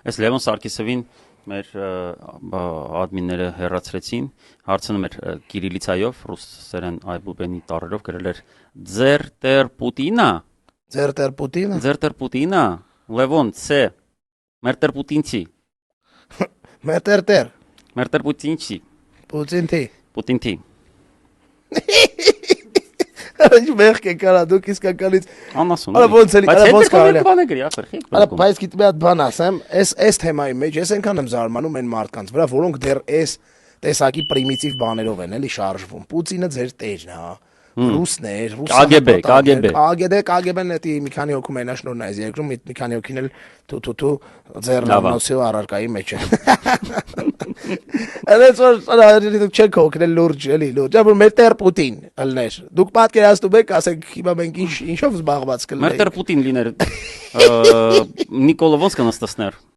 Այս Լևոն Սարգիսովին մեր ադմինները հեռացրեցին, հարցնում էր կիրիլիցայով, ռուսերեն այբուբենի տառերով գրել էր ձեր տեր Պուտինա, Ձեր տեր Պուտինը։ ձեր տեր Պուտինա, Լևոն, ցե, մեր տեր Պուտինցի, Մեր տեր մեր տեր Պուտինցի, Պուտինի։ Պուտինցի։ Ինչ մեղք է կարա դուք իսկականից։ Անասուն։ Արա ոնց էլի, արա ոնց կարելի։ Բանը գրի, ախր խիք։ Արա բայց գիտի մի հատ բան ասեմ, այս թեմայի մեջ ես այնքան եմ զարմանում այն մարդկանց վրա, որոնք դեռ այս տեսակի պրիմիտիվ բաներով են էլի շարժվում։ Պուտինը ձեր տերն է, հա։ Ռուսն է, KGB-ն էտի մի քանի հոգու մենաշնորհն է այս երկրում, մի քանի հոգին էլ թու ձեր նամնոցի առարկայի մեջ է։ Այնպես որ դուք չեք հոգնել լուրջ, էլի լուրջ, որ մեր տեր Պուտին ըլներ։ Դուք պատկերացնում եք, ասեք, հիմա մենք ինչով զբաղված կլինենք։ Մեր տեր Պուտին լիներ։ Նիկոլը ոնց կնստասներ։